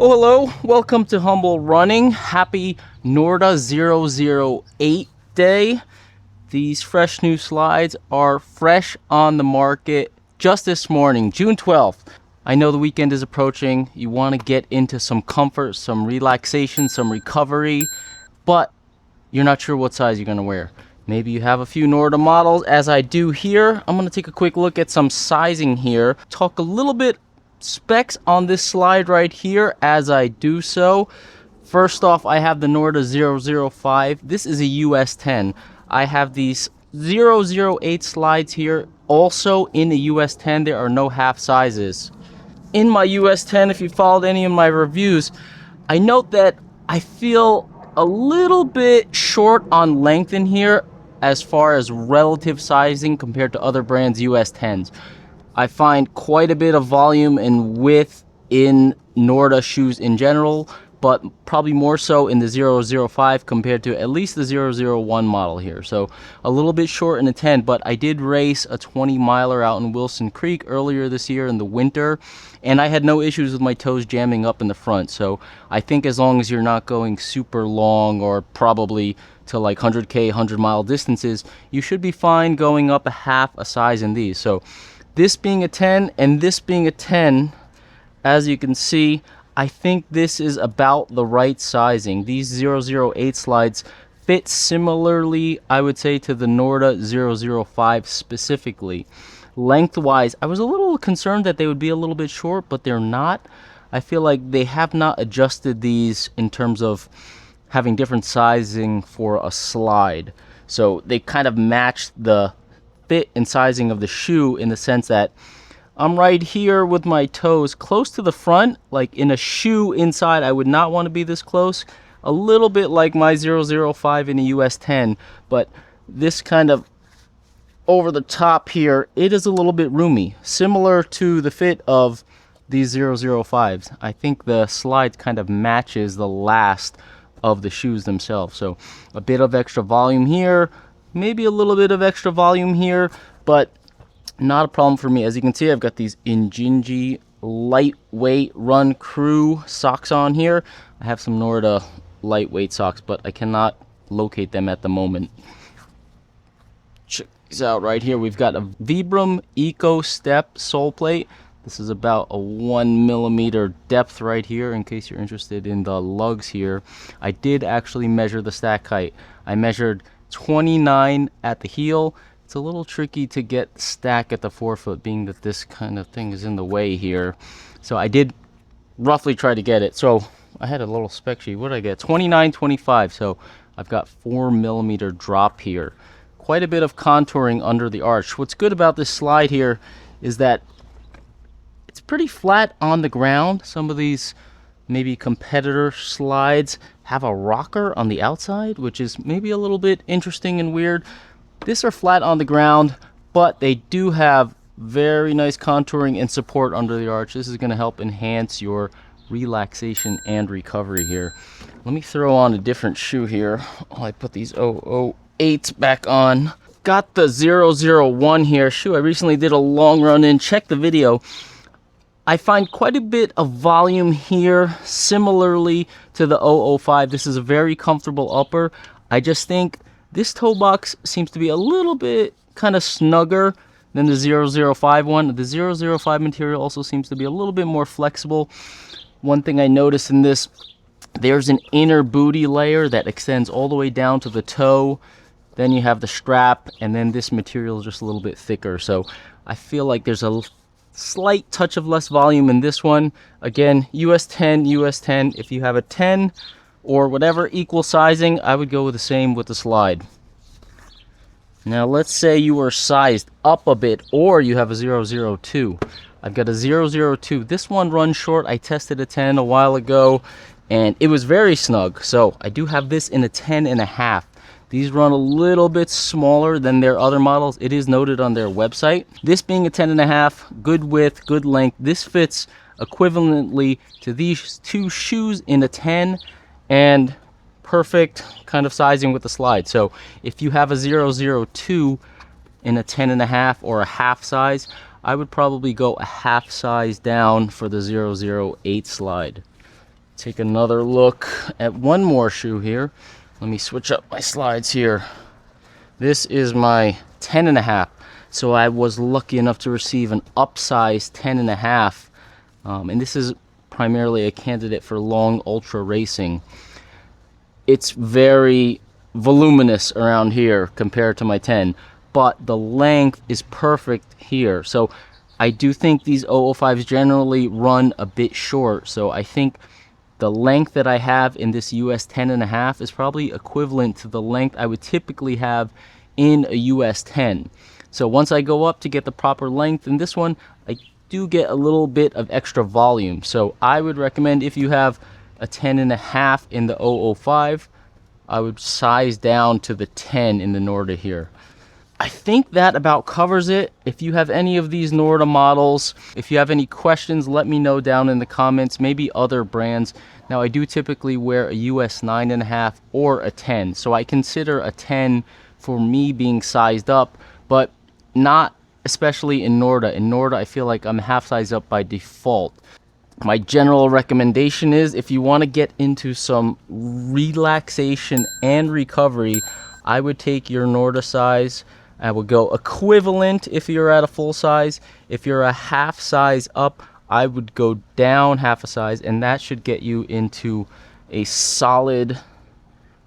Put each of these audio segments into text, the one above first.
Oh, hello. Welcome to Humble Running. Happy Norda 008 day. These fresh new slides are fresh on the market just this morning, June 12th. I know the weekend is approaching. You want to get into some comfort, some relaxation, some recovery, but you're not sure what size you're going to wear. Maybe you have a few Norda models, as I do here. I'm going to take a quick look at some sizing here, talk a little bit specs on this slide right here as I do so. First off, I have the Norda 005. This is a US 10. I have these 008 slides here. Also in the US 10, there are no half sizes. In my US 10, if you followed any of my reviews, I note that I feel a little bit short on length in here as far as relative sizing compared to other brands' US 10s. I find quite a bit of volume and width in Norda shoes in general, but probably more so in the 005 compared to at least the 001 model here. So a little bit short in the 10, but I did race a 20 miler out in Wilson Creek earlier this year in the winter, and I had no issues with my toes jamming up in the front. So I think as long as you're not going super long or probably to like 100K, 100-mile distances, you should be fine going up a half a size in these. So this being a 10 and this being a 10, as you can see, I think this is about the right sizing. These 008 slides fit similarly, I would say, to the Norda 005 specifically. Lengthwise, I was a little concerned that they would be a little bit short, but they're not. I feel like they have not adjusted these in terms of having different sizing for a slide. So they kind of matched the fit and sizing of the shoe in the sense that I'm right here with my toes close to the front. Like in a shoe inside, I would not want to be this close. A little bit like my 005 in the US 10, but this kind of over the top here, it is a little bit roomy, similar to the fit of these 005s. I think the slide kind of matches the last of the shoes themselves. So a bit of extra volume here, maybe a little bit of extra volume here, but not a problem for me. As you can see, I've got these Injinji lightweight Run Crew socks on here. I have some Norda lightweight socks, but I cannot locate them at the moment. Check these out right here. We've got a Vibram Eco Step sole plate. This is about a 1 millimeter depth right here, in case you're interested in the lugs here. I did actually measure the stack height. I measured 29 at the heel. It's a little tricky to get stack at the forefoot, being that this kind of thing is in the way here. So I did roughly try to get it. So I had a little spec sheet. What did I get? 29, 25. So I've got 4 millimeter drop here. Quite a bit of contouring under the arch. What's good about this slide here is that it's pretty flat on the ground. Some of these maybe competitor slides have a rocker on the outside, which is maybe a little bit interesting and weird. These are flat on the ground, but they do have very nice contouring and support under the arch. This is going to help enhance your relaxation and recovery here. Let me throw on a different shoe here while I put these 008s back on. Got the 001 here. Shoe I recently did a long run in. Check the video. I find quite a bit of volume here, similarly to the 005. This is a very comfortable upper. I just think this toe box seems to be a little bit kind of snugger than the 005 one. The 005 material also seems to be a little bit more flexible. One thing I noticed in this, there's an inner booty layer that extends all the way down to the toe. Then you have the strap, and then this material is just a little bit thicker. So I feel like there's a slight touch of less volume in this one. Again, US 10, US 10. If you have a 10 or whatever equal sizing, I would go with the same with the slide. Now let's say you are sized up a bit, or you have a 002. I've got a 002. This one runs short. I tested a 10 a while ago, and it was very snug. So I do have this in a 10.5. These run a little bit smaller than their other models. It is noted on their website. This being a 10.5, good width, good length. This fits equivalently to these two shoes in a 10, and perfect kind of sizing with the slide. So if you have a 002 in a 10.5 or a half size, I would probably go a half size down for the 008 slide. take another look at one more shoe here. Let me switch up my slides here. This is my 10.5. So I was lucky enough to receive an upsized 10.5. And this is primarily a candidate for long ultra racing. It's very voluminous around here compared to my 10, but the length is perfect here. So I do think these 005s generally run a bit short. So I think the length that I have in this US 10.5 is probably equivalent to the length I would typically have in a US 10. So once I go up to get the proper length in this one, I do get a little bit of extra volume. So I would recommend, if you have a 10.5 in the 005, I would size down to the 10 in the Norda here. I think that about covers it. If you have any of these Norda models, if you have any questions, let me know down in the comments, maybe other brands. Now, I do typically wear a US 9.5 or a 10, so I consider a 10 for me being sized up, but not especially in Norda. In Norda, I feel like I'm half size up by default. My general recommendation is, if you want to get into some relaxation and recovery, I would take your Norda size. I would go equivalent if you're at a full size. If you're a half size up, I would go down half a size, and that should get you into a solid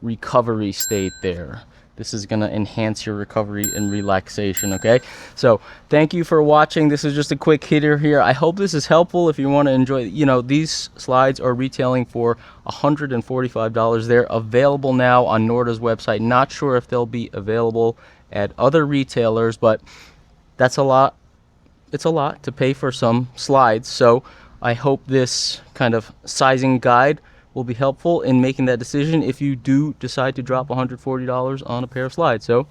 recovery state there. This is going to enhance your recovery and relaxation, okay? So thank you for watching. This is just a quick hitter here. I hope this is helpful. If you want to enjoy, these slides are retailing for $145. They're available now on Norda's website. Not sure if they'll be available at other retailers, but that's a lot. It's a lot to pay for some slides. So I hope this kind of sizing guide will be helpful in making that decision if you do decide to drop $140 on a pair of slides. So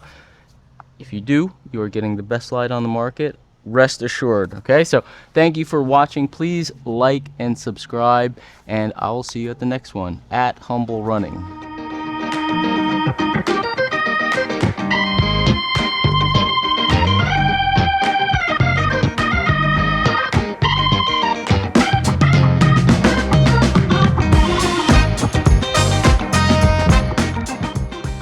if you do, you are getting the best slide on the market, rest assured. Okay, so thank you for watching. Please like and subscribe, and I will see you at the next one at Humble Running.